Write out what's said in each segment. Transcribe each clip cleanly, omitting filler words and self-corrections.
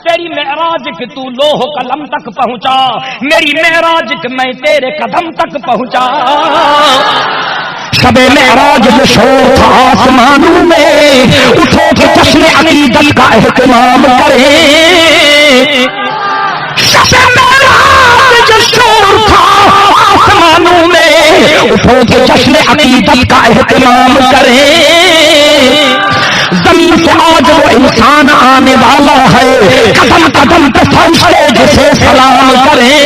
تیری معراج کہ تو لوح قلم تک پہنچا، میری معراج کہ میں تیرے قدم تک پہنچا۔ شب معراج جو شور تھا آسمانوں میں، اٹھو کہ جشن عقیدت کا اہتمام کریں۔ شب معراج جو شور تھا آسمانوں میں، اٹھو کہ جشن عقیدت کا اہتمام کریں۔ زمین سے آج وہ انسان آنے والا ہے، قدم قدم پہ فرشتے جسے سلام کریں۔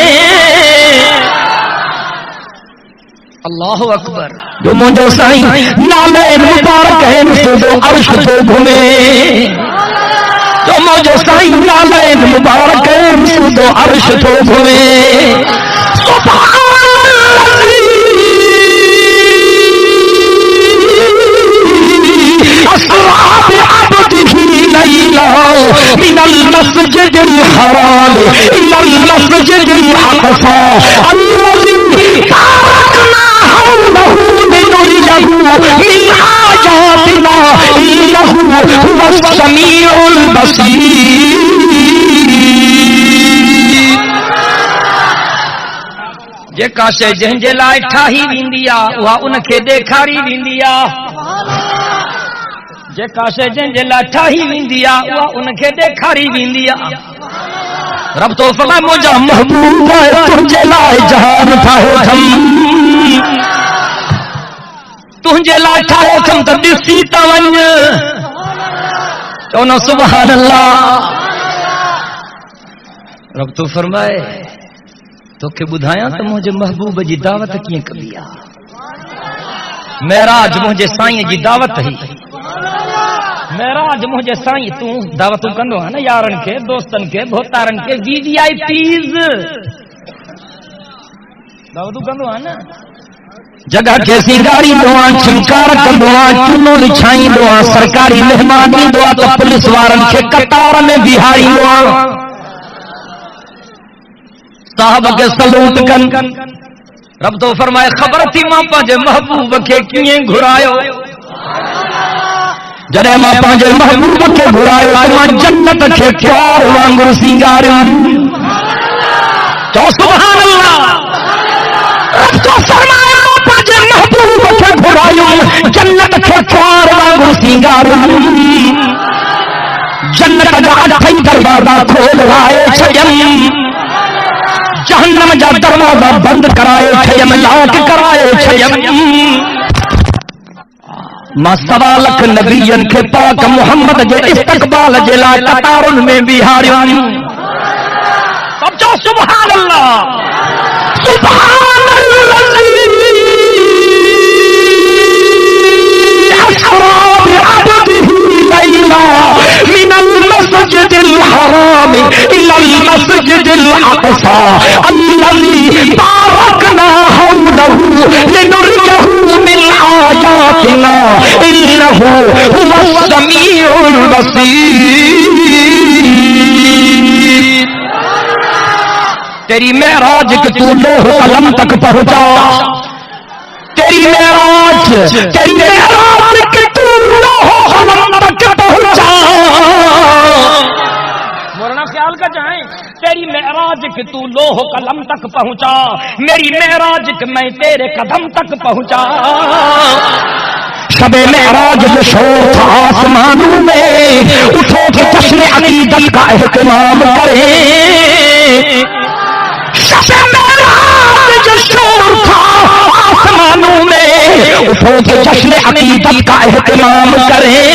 اللہ اکبر۔ جو مجھے سائیں نالے مبارک ہے مسجد عرش تو گھومے، جو مجھے سائیں نالے مبارک ہے مسجد عرش تو گھومے۔ سبحان أسرى بعبده ليلا من المسجد الحرام إلى المسجد الأقصى الذي باركنا حوله لنريه من آياتنا إنه هو السميع البصير۔ जेका शइ जंहिंजे लाइ ठाही वेंदी आहे उहा उनखे ॾेखारी वेंदी आहे। जेका शइ जंहिंजे लाइ ठाही वेंदी आहे उहा उनखे ॾेखारी वेंदी आहे। रब तो फरमाए मुंहिंजा महबूब तुंहिंजे लाइ जहान ठाहियो अथमि, तुंहिंजे लाइ ठाहियो अथमि त ॾिसी त वञ। चओ न सुभान अल्लाह। रब तो फरमाए तोखे ॿुधायां त मुंहिंजे महबूब जी दावत कीअं कबी आहे। महराज मुंहिंजे साईं जी दावत हुई। महराज मुंहिंजे साईं तूं दावतूं कंदो आहे न यारनि खे, दोस्तनि खे, भोतारनि खे, VVIPs दावतूं कंदो आहे न। जगह खे सिंगारींदो आहे, छिंकार कंदो आहे, चूनो लिछाईंदो आहे, सरकारी महिमान ईंदो आहे त पुलिस वारनि खे कतार में बीहारींदो आहे, साहब के सलूट कन। रब तो फरमाए ख़बर थी मां पंहिंजे महबूब खे कीअं घुरायो। जॾहिं मां पंहिंजे महबूब खे घुरायो मां जन्नत खे प्यार वांगुरु सिंगारियो। चओ सुभान अल्लाह। रब तो फरमाए मां पंहिंजे महबूब खे घुरायो, जन्नत खे प्यार वांगुरु सिंगारियो। जन्नत जा अठई दरवाजा खोल लाए छॾियमि, जहन्नम जा दरवाजा बंद कराए छॾियमि, लॉक कराए छॾियमि। मां 1.25 लख नबियनि खे पाक मुहम्मद जे इस्तक़बाल जे लाइ कतारुनि में बीहारियो। सब चओ सुभान अल्लाह। सुभान अल्लाह। أسرى بعبده ليلا من المسجد الحرام إلى المسجد الأقصى الذي باركنا حوله لنريه من آياتنا إنه هو السميع البصير۔ تیری معراج کہ تو لوح قلم تک پہنچا، تیری معراج کہ تو لوح قلم تک پہنچا۔ مولانا خیال کا چاہیں تیری معراج کہ تو لوح قلم تک پہنچا، میری معراج کہ میں تیرے قدم تک پہنچا۔ شب معراج جو شور تھا آسمانوں میں، اٹھو کہ جشن عقیدت کا اہتمام کریں۔ شب معراج جو شور تھا آسمانوں میں، اٹھو کہ جشن عقیدت کا اہتمام کریں۔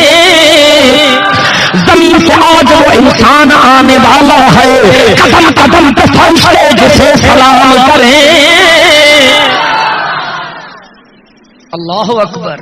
زمین سے آج وہ انسان آنے والا ہے، قدم قدم پہ فرشتے جسے سلام کریں۔ اللہ اکبر۔